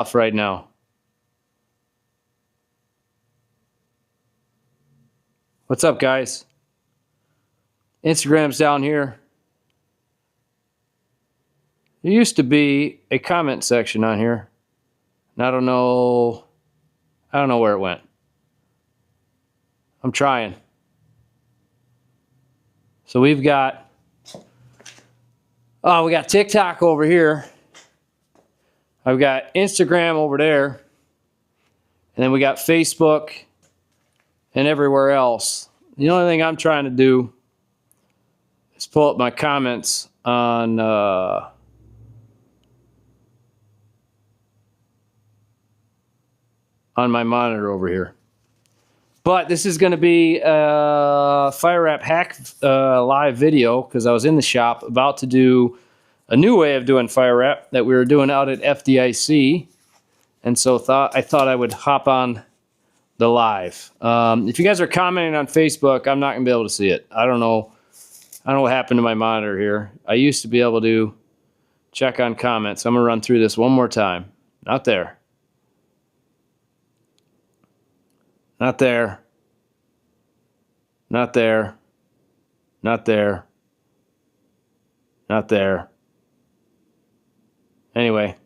off right now. What's up, guys? Instagram's down here. There used to be a comment section on here, and I don't know where it went. I'm trying. So we got TikTok over here. I've got Instagram over there. And then we got Facebook and everywhere else. The only thing I'm trying to do is pull up my comments on my monitor over here. But this is going to be a Firewrap hack live video because I was in the shop about to do a new way of doing Firewrap that we were doing out at FDIC. And so I thought I would hop on the live. If you guys are commenting on Facebook, I'm not going to be able to see it. I don't know what happened to my monitor here. I used to be able to check on comments. I'm going to run through this one more time. Not there. Not there. Not there. Not there. Not there. Anyway,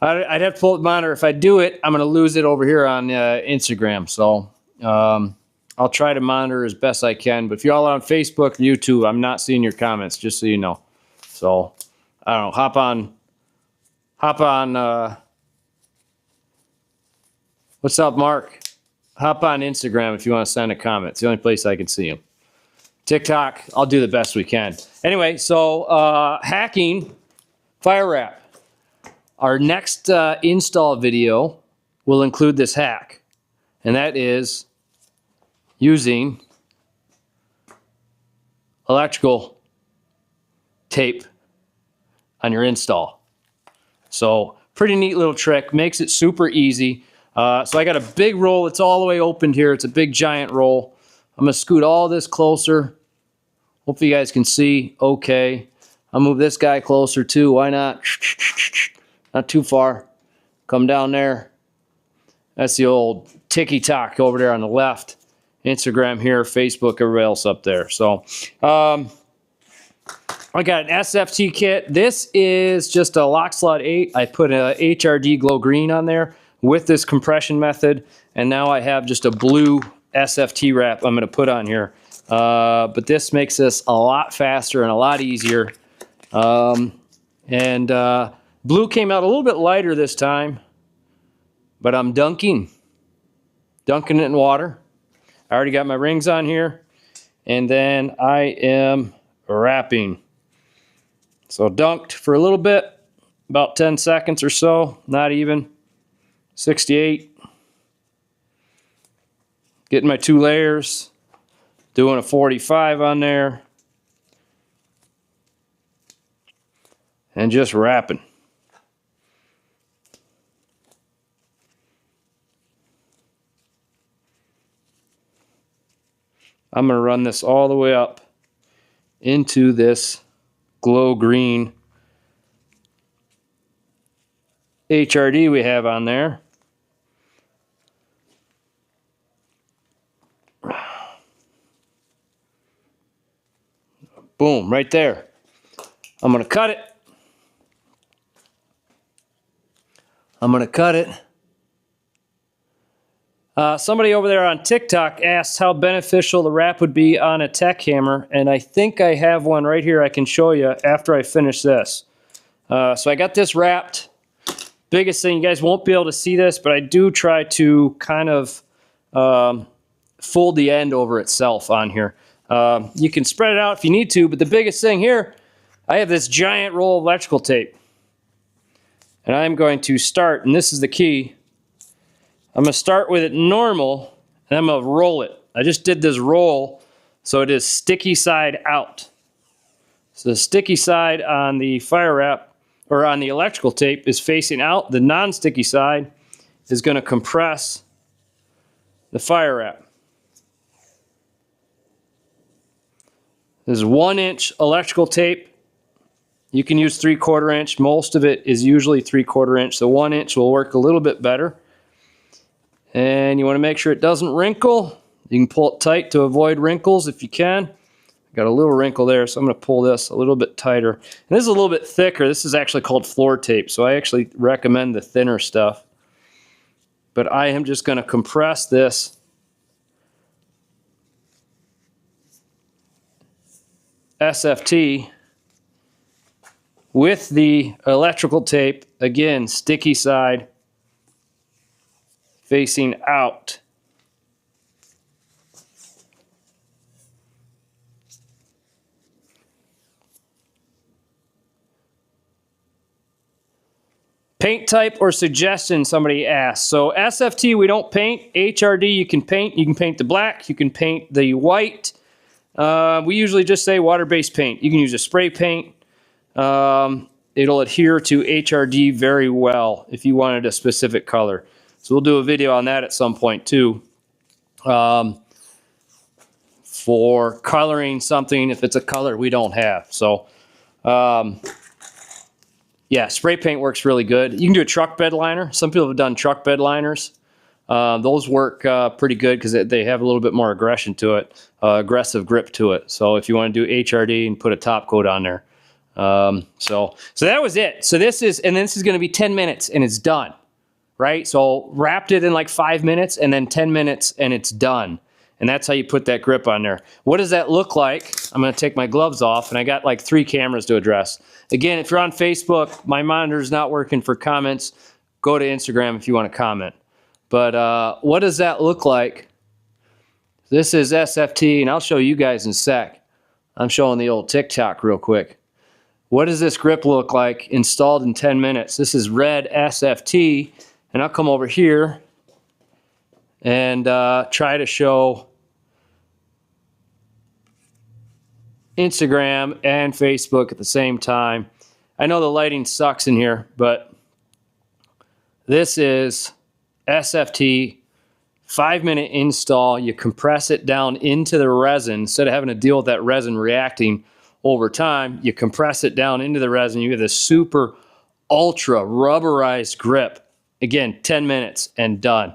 I'd have to pull up the monitor. If I do it, I'm going to lose it over here on Instagram. So I'll try to monitor as best I can. But if you're all on Facebook, YouTube, I'm not seeing your comments, just so you know. So I don't know. Hop on. What's up, Mark? Hop on Instagram if you want to send a comment. It's the only place I can see them. TikTok, I'll do the best we can. Anyway, so hacking Firewrap. Our next install video will include this hack, and that is using electrical tape on your install. So pretty neat little trick, makes it super easy. So I got a big roll. It's all the way opened here. It's a big giant roll. I'm going to scoot all this closer. Hopefully you guys can see okay. I'll move this guy closer too. Why not? Not too far. Come down there. That's the old ticky-tock over there on the left. Instagram here, Facebook, everybody else up there. So I got an SFT kit. This is just a lock slot 8. I put a HRD glow green on there with this compression method, and now I have just a blue SFT wrap I'm going to put on here. But this makes this a lot faster and a lot easier. Blue came out a little bit lighter this time, but I'm dunking it in water. I already got my rings on here, and then I am wrapping. So dunked for a little bit, about 10 seconds or so, not even. 68. Getting my 2 layers. Doing a 45 on there. And just wrapping. I'm going to run this all the way up into this glow green HRD we have on there. Boom, right there. I'm going to cut it. Somebody over there on TikTok asked how beneficial the wrap would be on a tech hammer, and I think I have one right here I can show you after I finish this. So I got this wrapped. Biggest thing, you guys won't be able to see this, but I do try to kind of fold the end over itself on here. You can spread it out if you need to, but the biggest thing here, I have this giant roll of electrical tape. And I'm going to start, and this is the key, I'm going to start with it normal, and I'm going to roll it. I just did this roll, so it is sticky side out. So the sticky side on the Firewrap, or on the electrical tape, is facing out. The non-sticky side is going to compress the Firewrap. This is 1-inch electrical tape You can use 3/4 inch. Most of it is usually 3/4 inch. So 1 inch will work a little bit better. And you want to make sure it doesn't wrinkle. You can pull it tight to avoid wrinkles if you can. Got a little wrinkle there, so I'm going to pull this a little bit tighter. And this is a little bit thicker. This is actually called floor tape, so I actually recommend the thinner stuff. But I am just going to compress this SFT with the electrical tape, again, sticky side facing out. Paint type or suggestion, somebody asked. So SFT, we don't paint. HRD, you can paint. You can paint the black. You can paint the white. We usually just say water-based paint. You can use a spray paint. It'll adhere to HRD very well if you wanted a specific color. So we'll do a video on that at some point too. For coloring something if it's a color we don't have. So yeah, spray paint works really good. You can do a truck bed liner. Some people have done truck bed liners. Those work pretty good because they have a little bit more aggression to it, aggressive grip to it. So if you want to do HRD and put a top coat on there. So that was it. So this is going to be 10 minutes and it's done, right? So wrapped it in like 5 minutes and then 10 minutes and it's done. And that's how you put that grip on there. What does that look like? I'm going to take my gloves off, and I got like 3 cameras to address. Again, if you're on Facebook, my monitor's not working for comments. Go to Instagram if you want to comment. But what does that look like? This is SFT, and I'll show you guys in a sec. I'm showing the old TikTok real quick. What does this grip look like installed in 10 minutes? This is red SFT, and I'll come over here and try to show Instagram and Facebook at the same time. I know the lighting sucks in here, but this is SFT, 5-minute install. You compress it down into the resin. Instead of having to deal with that resin reacting over time, you compress it down into the resin. You get this super ultra rubberized grip. Again, 10 minutes and done.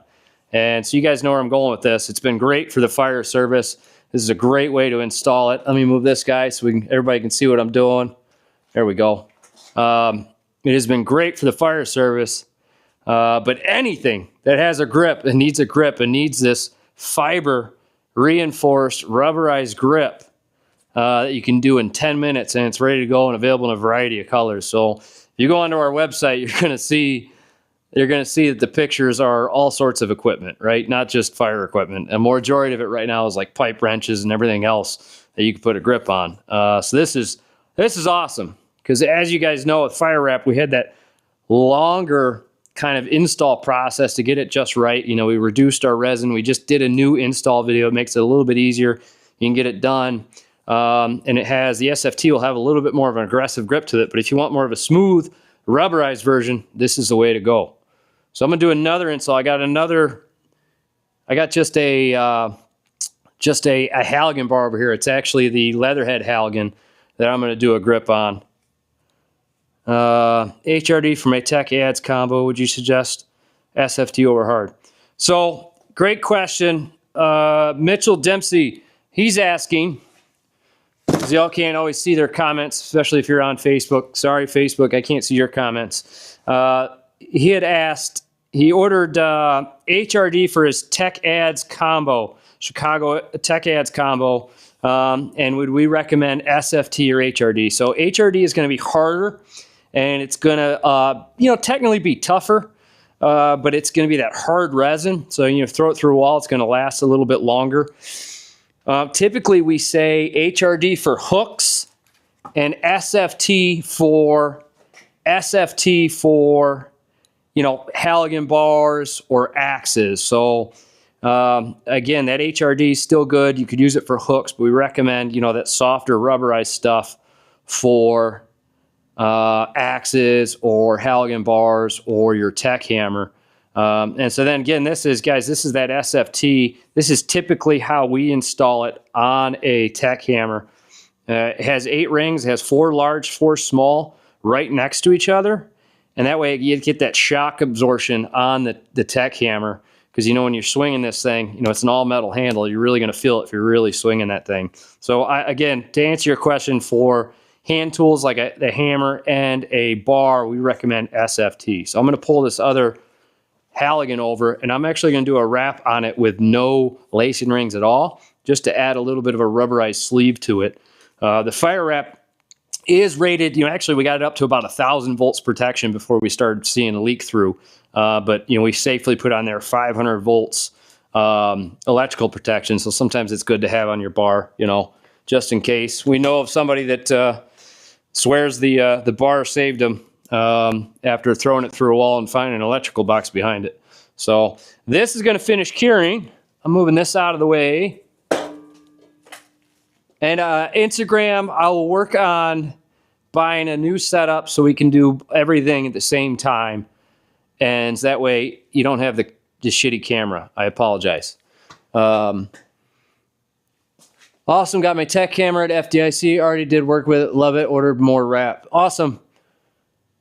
And so you guys know where I'm going with this. It's been great for the fire service. This is a great way to install it. Let me move this guy so everybody can see what I'm doing. There we go. It has been great for the fire service. But anything that has a grip and needs this fiber reinforced rubberized grip that you can do in 10 minutes, and it's ready to go and available in a variety of colors. So if you go onto our website, you're going to see that the pictures are all sorts of equipment, right? Not just fire equipment. A majority of it right now is like pipe wrenches and everything else that you can put a grip on. So this is awesome, because as you guys know, with Firewrap, we had that longer kind of install process to get it just right. You know, we reduced our resin. We just did a new install video. It makes it a little bit easier. You can get it done. And it has, the SFT will have a little bit more of an aggressive grip to it, but if you want more of a smooth rubberized version, this is the way to go. So I'm gonna do another install. I got just a Halligan bar over here. It's actually the Leatherhead Halligan that I'm gonna do a grip on. HRD for my tech ads combo. Would you suggest SFT over hard? So great question. Mitchell Dempsey, he's asking, because y'all can't always see their comments, especially if you're on Facebook. Sorry, Facebook, I can't see your comments. He had asked, he ordered HRD for his Tech Ads combo, Chicago Tech Ads combo, and would we recommend SFT or HRD? So HRD is going to be harder, and it's going to, technically be tougher, but it's going to be that hard resin. So, throw it through a wall, it's going to last a little bit longer. Typically, we say HRD for hooks and SFT for Halligan bars or axes. So again, that HRD is still good. You could use it for hooks, but we recommend, that softer rubberized stuff for axes or Halligan bars or your tech hammer. And so then again, this is that SFT. This is typically how we install it on a tech hammer. It has 8 rings. It has 4 large, 4 small right next to each other. And that way you get that shock absorption on the tech hammer. Because, you know, when you're swinging this thing, you know, it's an all metal handle. You're really going to feel it if you're really swinging that thing. So again, to answer your question, for hand tools like a hammer and a bar, we recommend SFT. So I'm going to pull this other Halligan over, and I'm actually going to do a wrap on it with no lacing rings at all, just to add a little bit of a rubberized sleeve to it. The Firewrap is rated, you know, actually we got it up to about 1,000 volts protection before we started seeing a leak through. But, you know, we safely put on there 500 volts electrical protection. So sometimes it's good to have on your bar, you know, just in case. We know of somebody that swears the bar saved them after throwing it through a wall and finding an electrical box behind it. So this is going to finish curing. I'm moving this out of the way. And Instagram, I will work on buying a new setup so we can do everything at the same time. And that way you don't have the shitty camera. I apologize. Awesome. Got my tech camera at FDIC. Already did work with it. Love it. Ordered more wrap. Awesome.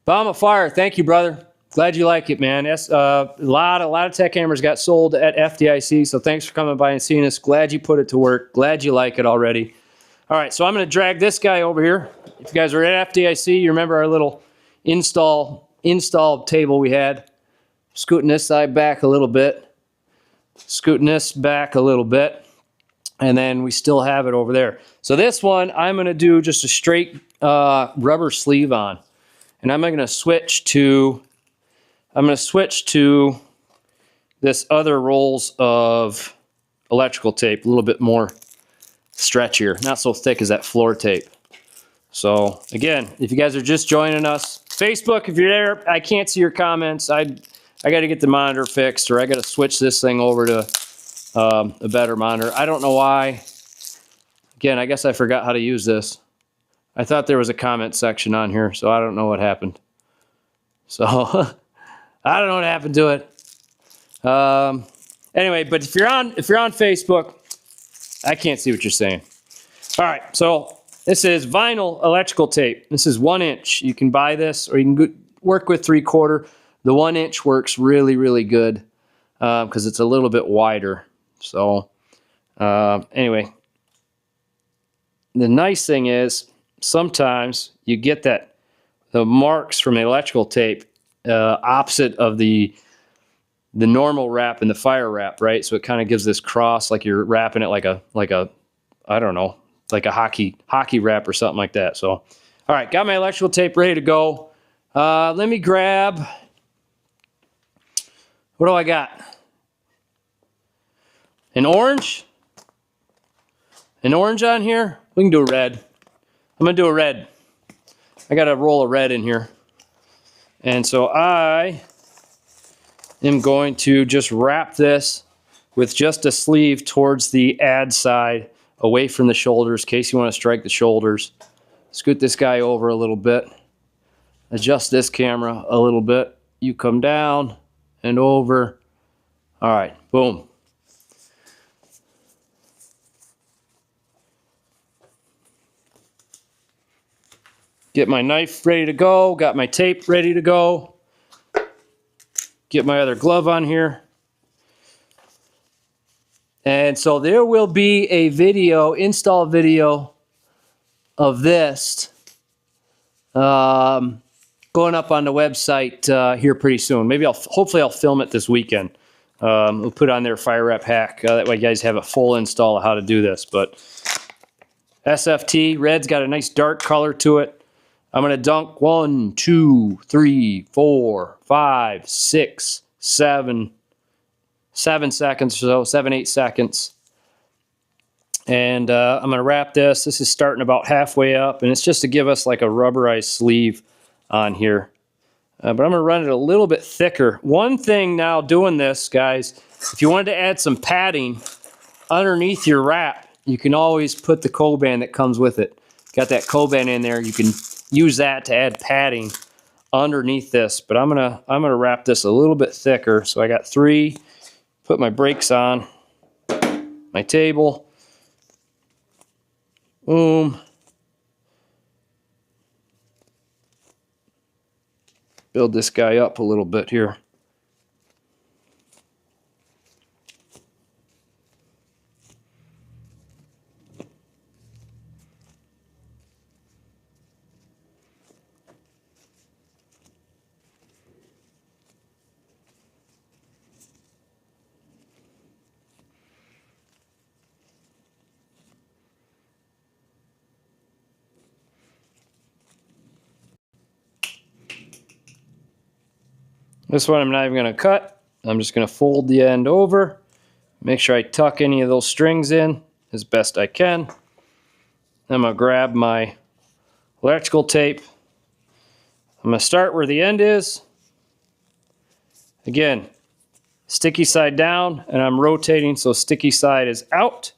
Bomb of Fire. Thank you, brother. Glad you like it, man. A lot of tech cameras got sold at FDIC. So thanks for coming by and seeing us. Glad you put it to work. Glad you like it already. All right. So I'm going to drag this guy over here. If you guys are at FDIC, you remember our little install table we had. Scooting this side back a little bit. Scooting this back a little bit. And then we still have it over there. So this one, I'm going to do just a straight rubber sleeve on. And I'm going to switch to this other rolls of electrical tape, a little bit more stretchier, not so thick as that floor tape. So again, if you guys are just joining us, Facebook, if you're there, I can't see your comments. I got to get the monitor fixed, or I got to switch this thing over to a better monitor. I don't know why. Again, I guess I forgot how to use this. I thought there was a comment section on here, so I don't know what happened. So I don't know what happened to it. Anyway, but if you're on Facebook, I can't see what you're saying. All right, so this is vinyl electrical tape. This is 1 inch. You can buy this, or you can work with 3/4. The 1 inch works really, really good because it's a little bit wider. So anyway, the nice thing is sometimes you get the marks from the electrical tape opposite of the normal wrap and the Firewrap, right? So it kind of gives this cross, like you're wrapping it like a I don't know, like a hockey wrap or something like that. So all right, got my electrical tape ready to go. Let me grab, what do I got? An orange? An orange on here? We can do a red. I'm going to do a red. I got a roll of red in here. And so I am going to just wrap this with just a sleeve towards the ad side, away from the shoulders, in case you want to strike the shoulders. Scoot this guy over a little bit. Adjust this camera a little bit. You come down and over. All right, boom. Get my knife ready to go. Got my tape ready to go. Get my other glove on here. And so there will be a video, install video of this going up on the website here pretty soon. Maybe hopefully I'll film it this weekend. We'll put on their Firewrap hack. That way you guys have a full install of how to do this. But SFT, red's got a nice dark color to it. I'm going to dunk 1, 2, 3, 4, 5, 6, 7 seconds or so, 7, 8 seconds. And I'm going to wrap this. This is starting about halfway up, and it's just to give us like a rubberized sleeve on here. But I'm going to run it a little bit thicker. One thing now doing this, guys, if you wanted to add some padding underneath your wrap, you can always put the Coban that comes with it. Got that Coban in there. You can use that to add padding underneath this. But I'm gonna wrap this a little bit thicker. So I got 3. Put my brakes on. My table. Boom. build this guy up a little bit here. This one I'm not even going to cut. I'm just going to fold the end over. Make sure I tuck any of those strings in as best I can. I'm going to grab my electrical tape. I'm going to start where the end is. Again, sticky side down, and I'm rotating so sticky side is out.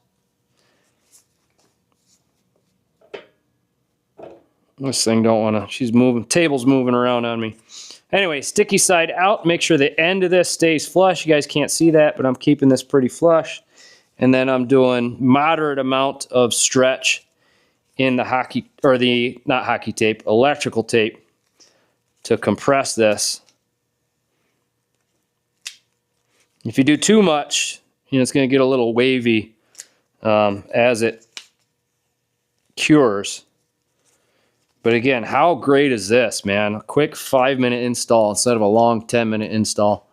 This thing don't want to, she's moving, table's moving around on me. Anyway, sticky side out, make sure the end of this stays flush. You guys can't see that, but I'm keeping this pretty flush. And then I'm doing moderate amount of stretch in the hockey, or the, not hockey tape, electrical tape to compress this. If you do too much, you know, it's going to get a little wavy as it cures. But again, how great is this, man? A quick 5-minute install instead of a long 10-minute install.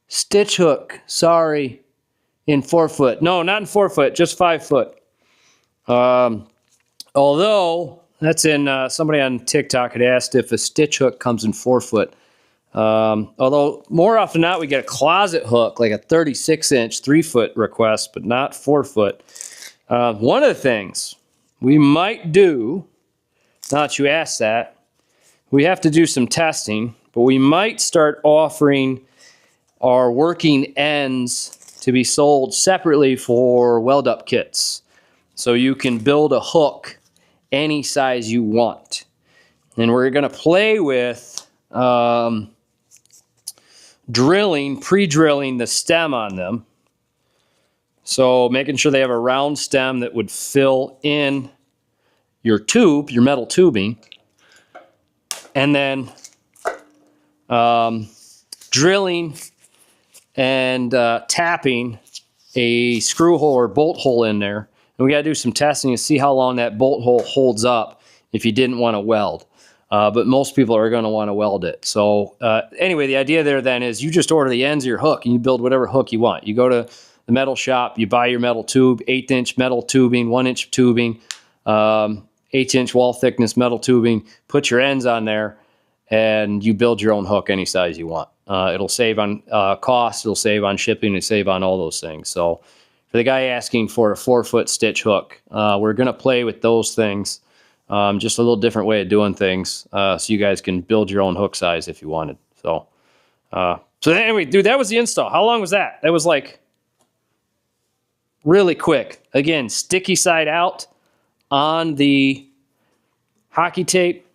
Stitch hook, sorry, in 4-foot. No, not in 4-foot, just 5-foot. Although, that's in, somebody on TikTok had asked if a stitch hook comes in 4-foot. Although, more often than not, we get a closet hook, like a 36-inch 3-foot request, but not 4-foot. One of the things we might do, now that you asked that, we have to do some testing, but we might start offering our working ends to be sold separately for weld-up kits. So you can build a hook any size you want. And we're going to play with drilling, pre-drilling the stem on them. So making sure they have a round stem that would fill in your tube, your metal tubing, and then drilling and tapping a screw hole or bolt hole in there. And we got to do some testing to see how long that bolt hole holds up if you didn't want to weld. But most people are going to want to weld it. So anyway, the idea there then is you just order the ends of your hook and you build whatever hook you want. You go to the metal shop, you buy your metal tube, 1/8-inch metal tubing, 1-inch tubing, 1/8-inch wall thickness metal tubing, put your ends on there, and you build your own hook any size you want. It'll save on cost, it'll save on shipping, it'll save on all those things. So for the guy asking for a 4-foot stitch hook, we're going to play with those things. Just a little different way of doing things, so you guys can build your own hook size if you wanted. So anyway, dude, that was the install. How long was that? That was like really quick. Again, sticky side out on the hockey tape.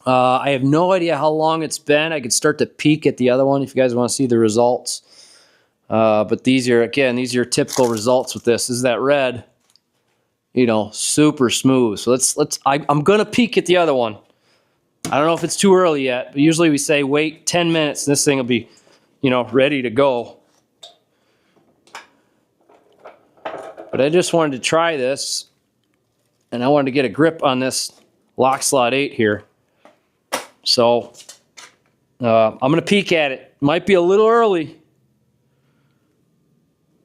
I have no idea how long it's been. I could start to peek at the other one if you guys want to see the results. But these are, again, these are your typical results with this. This is that red, you know, super smooth. So I'm going to peek at the other one. I don't know if it's too early yet, but usually we say wait 10 minutes and this thing will be, you know, ready to go. But I just wanted to try this, and I wanted to get a grip on this lock slot 8 here. So I'm going to peek at it. Might be a little early,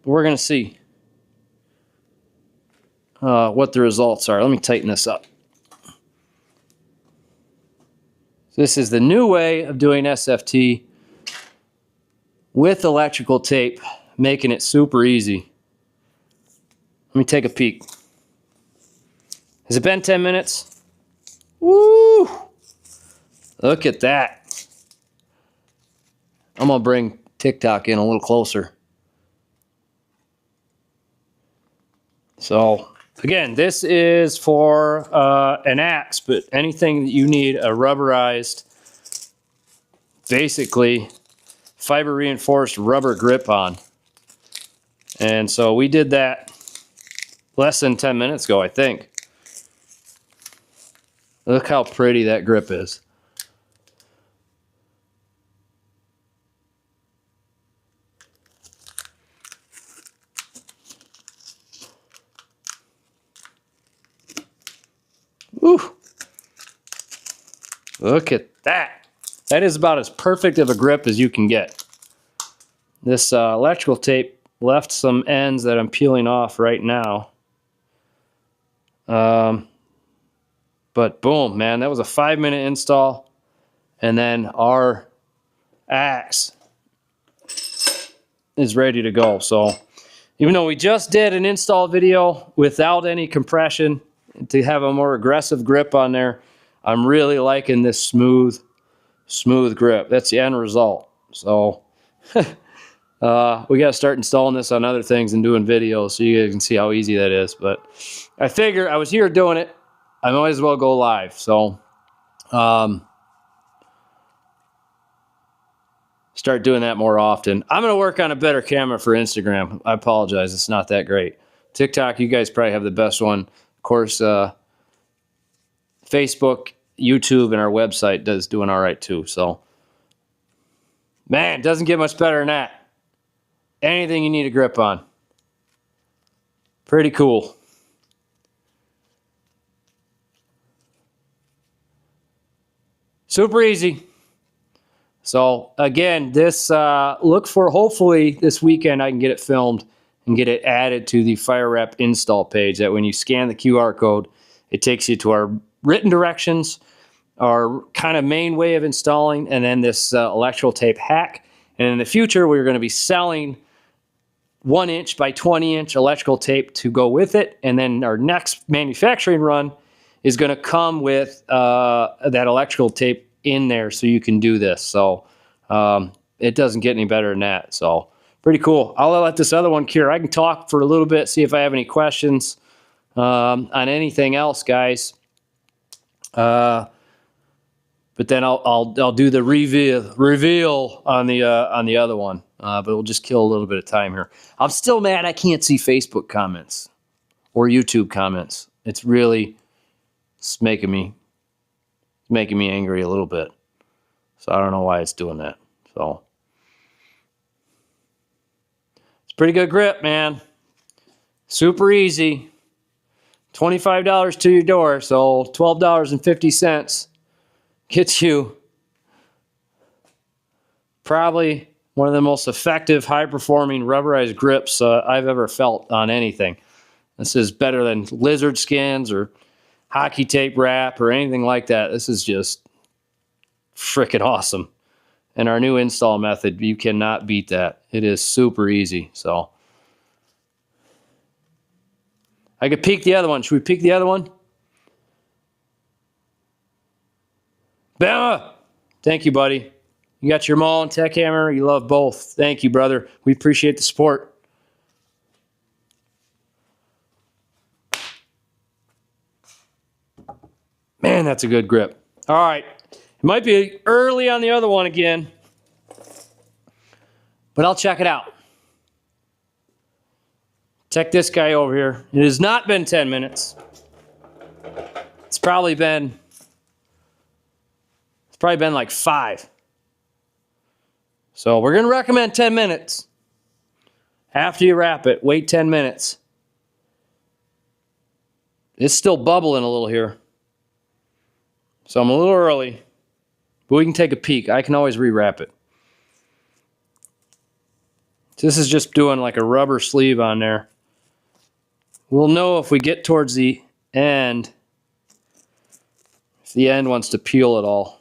but we're going to see what the results are. Let me tighten this up. This is the new way of doing SFT with electrical tape, making it super easy. Let me take a peek. Has it been 10 minutes? Woo! Look at that. I'm going to bring TikTok in a little closer. So, again, this is for an axe, but anything that you need a rubberized, basically fiber reinforced rubber grip on. And so we did that less than 10 minutes ago, I think. Look how pretty that grip is. Woo. Look at that. That is about as perfect of a grip as you can get. This electrical tape left some ends that I'm peeling off right now. But boom, man, that was a 5-minute install. And then our axe is ready to go. So even though we just did an install video without any compression to have a more aggressive grip on there, I'm really liking this smooth grip. That's the end result. So we got to start installing this on other things and doing videos so you guys can see how easy that is. But I figure I was here doing it, I might as well go live. So start doing that more often. I'm going to work on a better camera for Instagram. I apologize, it's not that great. TikTok, you guys probably have the best one. Of course, Facebook, YouTube, and our website doing all right too. So, man, it doesn't get much better than that. Anything you need a grip on. Pretty cool. Super easy. So again, this look for, hopefully this weekend I can get it filmed and get it added to the Firewrap install page, that when you scan the QR code, it takes you to our written directions, our kind of main way of installing, and then this electrical tape hack. And in the future, we're going to be selling 1" by 20" electrical tape to go with it. And then our next manufacturing run is going to come with that electrical tape in there so you can do this. So it doesn't get any better than that. So pretty cool. I'll let this other one cure. I can talk for a little bit, see if I have any questions on anything else, guys. But then I'll do the reveal on the other one. But we'll just kill a little bit of time here. I'm still mad I can't see Facebook comments or YouTube comments. It's making me angry a little bit. So I don't know why it's doing that. So it's pretty good grip, man. Super easy. $25 to your door, so $12.50 gets you probably one of the most effective, high-performing rubberized grips I've ever felt on anything. This is better than lizard skins or hockey tape wrap or anything like that. This is just freaking awesome. And our new install method, you cannot beat that. It is super easy. So I could peek the other one. Should we peek the other one? Bama! Thank you, buddy. You got your Maul and Tech Hammer. You love both. Thank you, brother. We appreciate the support. Man, that's a good grip. All right. It might be early on the other one again, but I'll check it out. Check this guy over here. It has not been 10 minutes. It's probably been like 5. So we're going to recommend 10 minutes. After you wrap it, wait 10 minutes. It's still bubbling a little here. So I'm a little early, but we can take a peek. I can always rewrap it. This is just doing like a rubber sleeve on there. We'll know if we get towards the end, if the end wants to peel at all.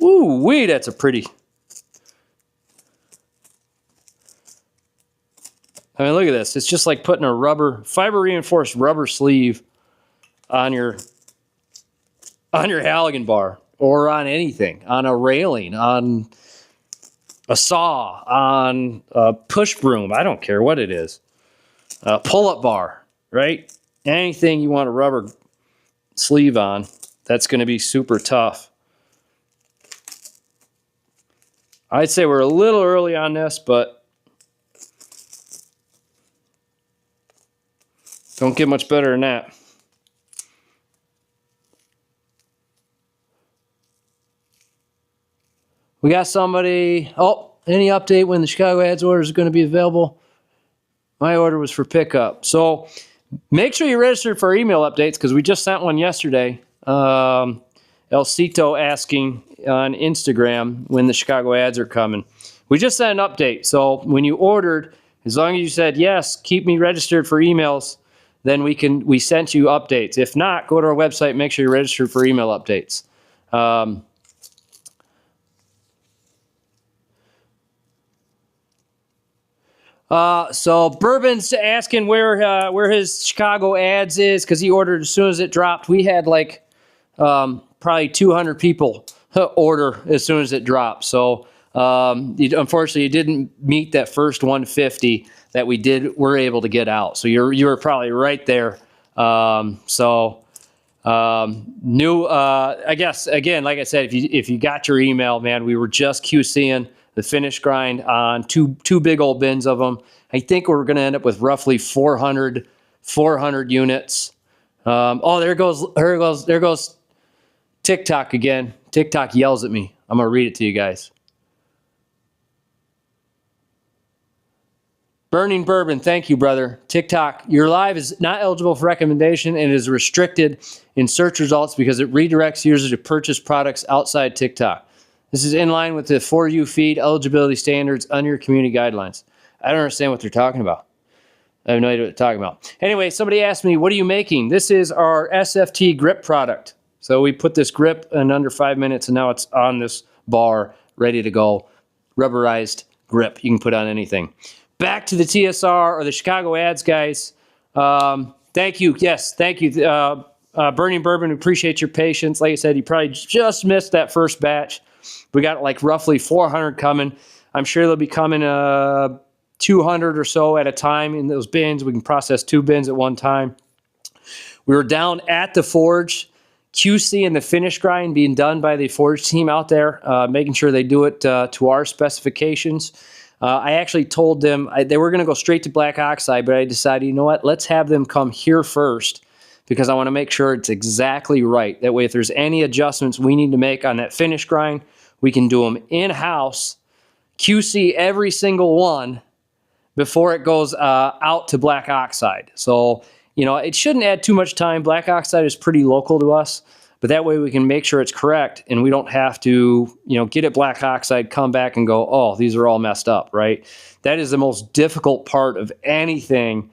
Ooh wee, that's a pretty. I mean, look at this. It's just like putting a fiber reinforced rubber sleeve on your Halligan bar or on anything, on a railing, on a saw, on a push broom. I don't care what it is. A pull-up bar, right? Anything you want a rubber sleeve on, that's going to be super tough. I'd say we're a little early on this, but Don't get much better than that. We got somebody. Oh, any update when the Chicago Ads order is going to be available? My order was for pickup. So make sure you register for our email updates because we just sent one yesterday. El Cito asking on Instagram when the Chicago Ads are coming. We just sent an update. So when you ordered, as long as you said, yes, keep me registered for emails, then we sent you updates. If not, go to our website, make sure you're registered for email updates. So Bourbon's asking where his Chicago Ads is because he ordered as soon as it dropped. We had like probably 200 people order as soon as it dropped. So unfortunately, it didn't meet that first 150 that we're able to get out. So you were probably right there. I guess again, like I said, if you got your email, man, we were just QCing the finish grind on two big old bins of them. I think we're going to end up with roughly 400 units. There goes TikTok again. TikTok yells at me. I'm going to read it to you guys. Burning Bourbon, thank you, brother. TikTok, your live is not eligible for recommendation and is restricted in search results because it redirects users to purchase products outside TikTok. This is in line with the For You feed eligibility standards under your community guidelines. I don't understand what they're talking about. I have no idea what they're talking about. Anyway, somebody asked me, what are you making? This is our SFT grip product. So we put this grip in under 5 minutes, and now it's on this bar, ready to go. Rubberized grip. You can put on anything. Back to the TSR or the Chicago Ads, guys. Thank you. Yes, thank you. Burning Bourbon, appreciate your patience. Like I said, you probably just missed that first batch. We got like roughly 400 coming. I'm sure they'll be coming 200 or so at a time in those bins. We can process 2 bins at one time. We were down at the forge, QC and the finish grind being done by the forge team out there, making sure they do it to our specifications. I actually told them they were going to go straight to black oxide, but I decided, you know what, let's have them come here first because I want to make sure it's exactly right. That way, if there's any adjustments we need to make on that finish grind, we can do them in-house, QC every single one before it goes out to black oxide. So, it shouldn't add too much time. Black oxide is pretty local to us, but that way we can make sure it's correct and we don't have to, get it black oxide, come back and go, oh, these are all messed up, right? That is the most difficult part of anything.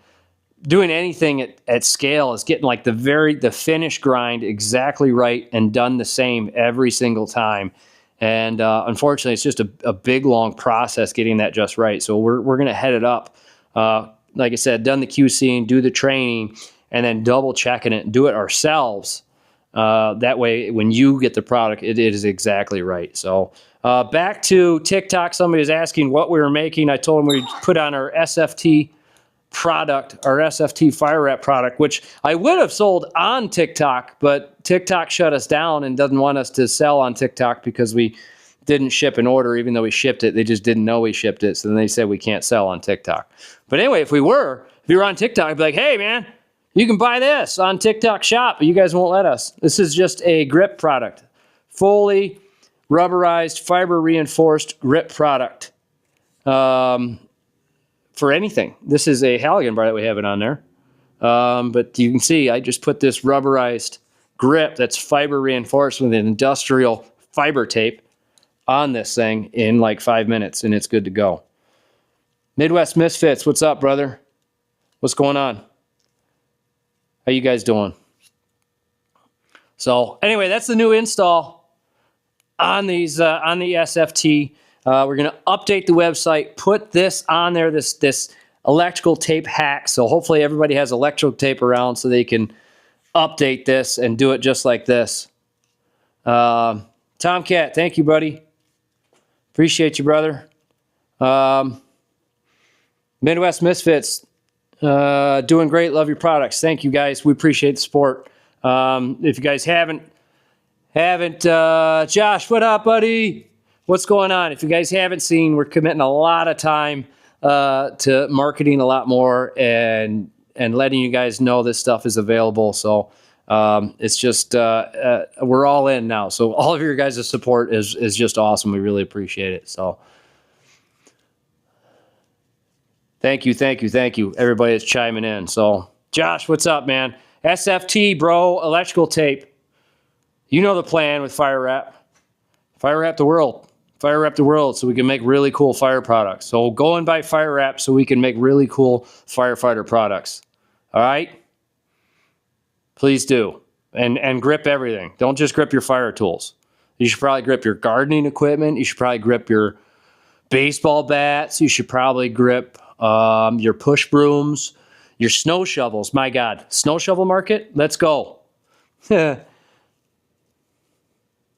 Doing anything at scale is getting like the finish grind exactly right and done the same every single time. And unfortunately, it's just a big, long process getting that just right. So we're going to head it up. Like I said, done the QCing, do the training, and then double checking it and do it ourselves. That way, when you get the product, it is exactly right. So back to TikTok, somebody was asking what we were making. I told them we put on our SFT product, our SFT Firewrap product, which I would have sold on TikTok, but TikTok shut us down and doesn't want us to sell on TikTok because we didn't ship an order, even though we shipped it. They just didn't know we shipped it, so then they said we can't sell on TikTok. But anyway, if we were on TikTok, I'd be like, hey, man, you can buy this on TikTok Shop, but you guys won't let us. This is just a grip product, fully rubberized, fiber-reinforced grip product. For anything. This is a Halligan bar that we have it on there. But you can see I just put this rubberized grip that's fiber reinforced with an industrial fiber tape on this thing in like 5 minutes, and it's good to go. Midwest Misfits, what's up, brother? What's going on? How you guys doing? So anyway, that's the new install on these on the SFT. We're going to update the website, put this on there, this electrical tape hack. So hopefully everybody has electrical tape around so they can update this and do it just like this. Tomcat, thank you, buddy. Appreciate you, brother. Midwest Misfits, doing great. Love your products. Thank you, guys. We appreciate the support. If you guys haven't, Josh, what up, buddy? What's going on? If you guys haven't seen, we're committing a lot of time to marketing a lot more and and letting you guys know this stuff is available. So it's just we're all in now. So all of your guys' support is just awesome. We really appreciate it. So thank you. Everybody that's chiming in. So Josh, what's up, man? SFT, bro, electrical tape. You know the plan with Firewrap. Firewrap the world. Firewrap the world so we can make really cool fire products. So go and buy Firewrap so we can make really cool firefighter products. All right? Please do. And grip everything. Don't just grip your fire tools. You should probably grip your gardening equipment. You should probably grip your baseball bats. You should probably grip your push brooms, your snow shovels. My God. Snow shovel market? Let's go.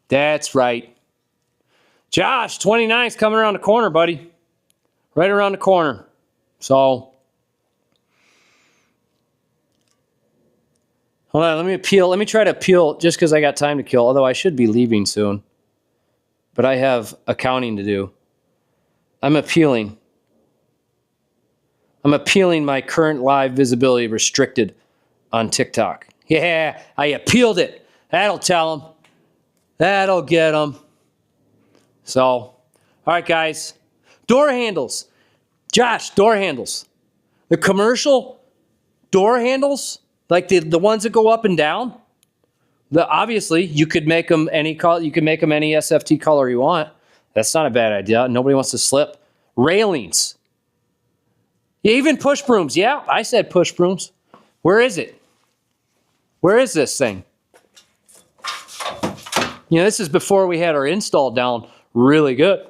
That's right. Josh, 29's coming around the corner, buddy. Right around the corner. So, hold on, let me appeal. Let me try to appeal just because I got time to kill, although I should be leaving soon. But I have accounting to do. I'm appealing my current live visibility restricted on TikTok. Yeah, I appealed it. That'll tell them. That'll get them. So, all right, guys. Door handles. Josh, door handles. The commercial door handles, like the ones that go up and down, obviously, you could make them any color. You can make them any SFT color you want. That's not a bad idea. Nobody wants to slip. Railings. Even push brooms. Yeah, I said push brooms. Where is it? Where is this thing? You know, this is before we had our install down really good.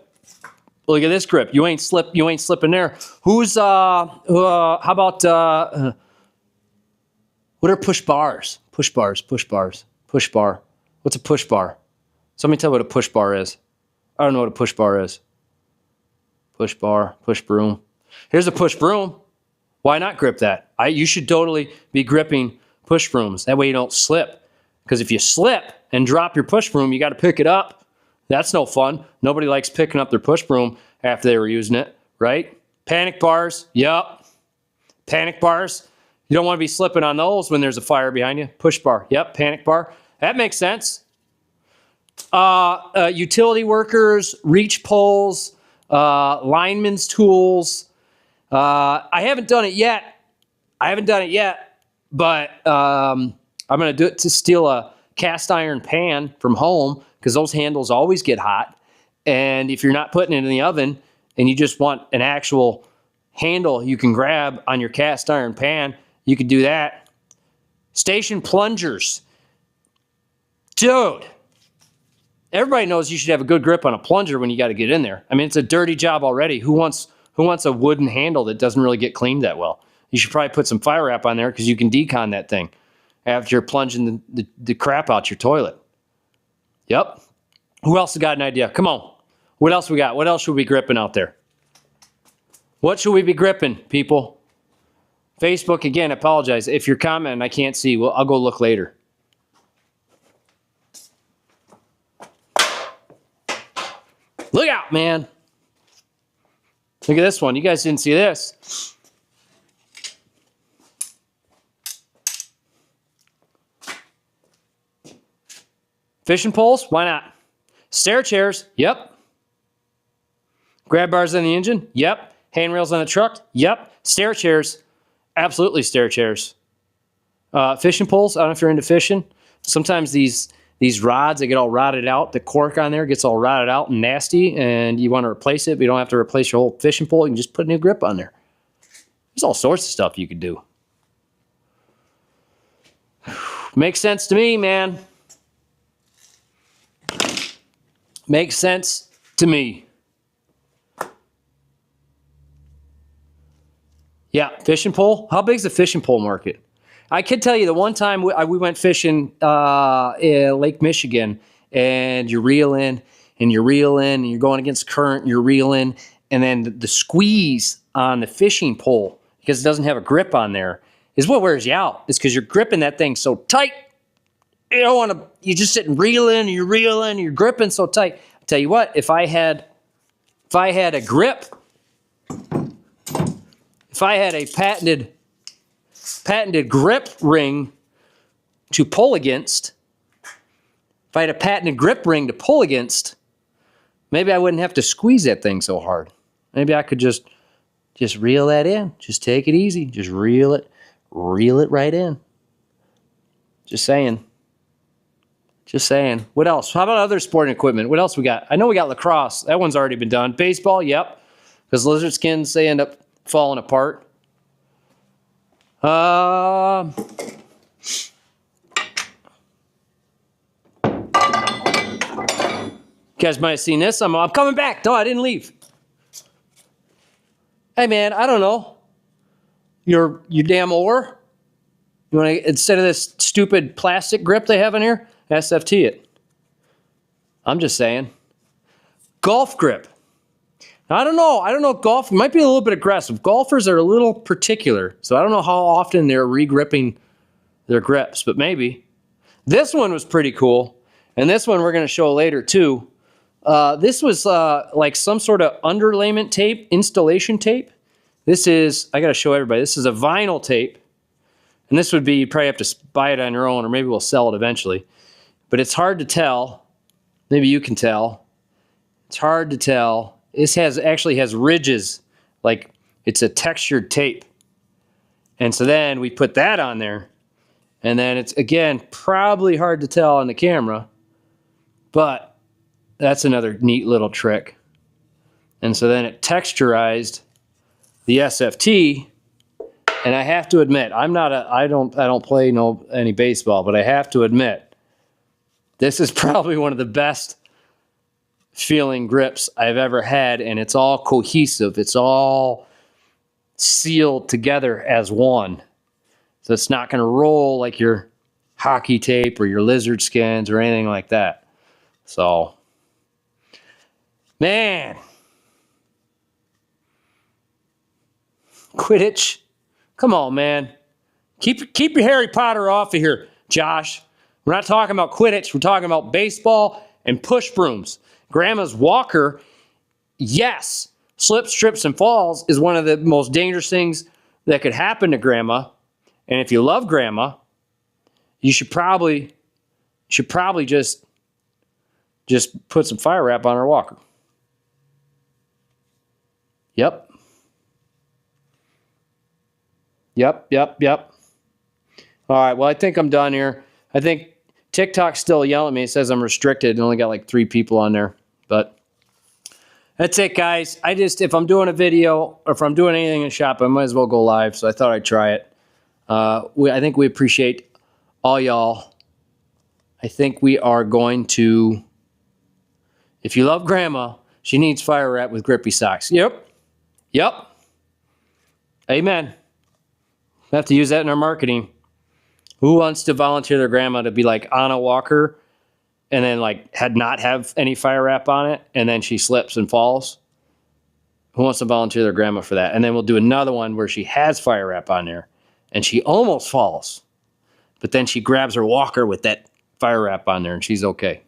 Look at this grip. You ain't slipping there. How about what are push bars? Push bar. What's a push bar? Somebody tell me what a push bar is. I don't know what a push bar is. Push bar, push broom. Here's a push broom. Why not grip that? You should totally be gripping push brooms. That way you don't slip. Because if you slip and drop your push broom, you got to pick it up. That's no fun. Nobody likes picking up their push broom after they were using it, right? Panic bars. Yep. Panic bars. You don't want to be slipping on those when there's a fire behind you. Push bar. Yep. Panic bar. That makes sense. Utility workers, reach poles, linemen's tools. I haven't done it yet. But I'm going to do it to steal a cast iron pan from home because those handles always get hot. And if you're not putting it in the oven and you just want an actual handle you can grab on your cast iron pan, you could do that. Station plungers. Dude, everybody knows you should have a good grip on a plunger when you got to get in there. I mean, it's a dirty job already. Who wants a wooden handle that doesn't really get cleaned that well? You should probably put some Firewrap on there because you can decon that thing after you're plunging the crap out your toilet. Yep. Who else has got an idea? Come on. What else we got? What else should we be gripping out there? What should we be gripping, people? Facebook, again, apologize. If you're commenting, I can't see. Well, I'll go look later. Look out, man. Look at this one. You guys didn't see this. Fishing poles? Why not? Stair chairs? Yep. Grab bars on the engine? Yep. Handrails on the truck? Yep. Stair chairs? Absolutely stair chairs. Fishing poles? I don't know if you're into fishing. Sometimes these rods, they get all rotted out. The cork on there gets all rotted out and nasty, and you want to replace it, but you don't have to replace your whole fishing pole. You can just put a new grip on there. There's all sorts of stuff you could do. Makes sense to me, man. Makes sense to me. Yeah, fishing pole. How big is the fishing pole market? I could tell you the one time we went fishing in Lake Michigan, and you're reeling, and you're going against current, and you're reeling, and then the squeeze on the fishing pole, because it doesn't have a grip on there, is what wears you out. It's because you're gripping that thing so tight. You don't want to, you're just sitting reeling, you're gripping so tight. I'll tell you what, if I had a grip, if I had a patented patented grip ring to pull against, if I had a patented grip ring to pull against, maybe I wouldn't have to squeeze that thing so hard. Maybe I could just reel that in. Just take it easy. Just reel it right in. Just saying. Just saying. What else? How about other sporting equipment? What else we got? I know we got lacrosse. That one's already been done. Baseball, yep. Because lizard skins, they end up falling apart. You guys might have seen this. I'm coming back. No, I didn't leave. Hey, man, I don't know. Your damn oar? You want to, instead of this stupid plastic grip they have in here, SFT it. I'm just saying. Golf grip. Now, I don't know. Golf might be a little bit aggressive. Golfers are a little particular, so I don't know how often they're re-gripping their grips, but maybe. This one was pretty cool, and this one we're going to show later too. This was like some sort of underlayment tape, installation tape. This is, I got to show everybody, this is a vinyl tape. And this would be, you probably have to buy it on your own, or maybe we'll sell it eventually. But it's hard to tell. Maybe you can tell. It's hard to tell. This actually has ridges, like it's a textured tape. And so then we put that on there. And then it's, again, probably hard to tell on the camera. But that's another neat little trick. And so then it texturized the SFT. And I have to admit, I don't play any baseball, but I have to admit, this is probably one of the best feeling grips I've ever had, and it's all cohesive. It's all sealed together as one. So it's not going to roll like your hockey tape or your lizard skins or anything like that. So, man. Quidditch. Come on, man. Keep your Harry Potter off of here, Josh. We're not talking about Quidditch. We're talking about baseball and push brooms. Grandma's walker, yes, slips, trips, and falls is one of the most dangerous things that could happen to Grandma. And if you love Grandma, you should probably just put some fire wrap on her walker. Yep. All right, well, I think I'm done here. I think TikTok's still yelling at me. It says I'm restricted and only got like 3 people on there. But that's it, guys. If I'm doing a video or if I'm doing anything in the shop, I might as well go live. So I thought I'd try it. I think we appreciate all y'all. I think we are going to, if you love Grandma, she needs fire wrap with grippy socks. Yep. Amen. We have to use that in our marketing. Who wants to volunteer their grandma to be like on a walker and then like not have any fire wrap on it and then she slips and falls? Who wants to volunteer their grandma for that? And then we'll do another one where she has fire wrap on there and she almost falls, but then she grabs her walker with that fire wrap on there and she's okay.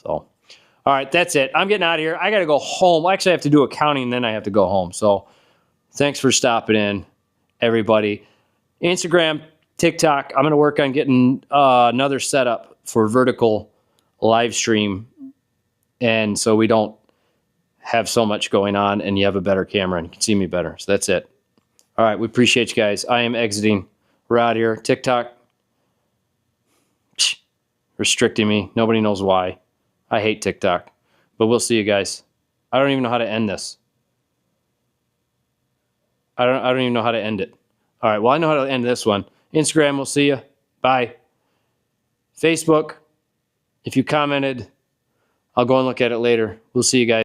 So, all right, that's it. I'm getting out of here. I got to go home. Actually, I have to do accounting and then I have to go home. So thanks for stopping in, everybody. Instagram, TikTok, I'm going to work on getting another setup for vertical live stream. And so we don't have so much going on and you have a better camera and you can see me better. So that's it. All right. We appreciate you guys. I am exiting. We're out here. TikTok restricting me. Nobody knows why. I hate TikTok, but we'll see you guys. I don't even know how to end this. I don't even know how to end it. All right, well, I know how to end this one. Instagram, we'll see you. Bye. Facebook, if you commented, I'll go and look at it later. We'll see you guys.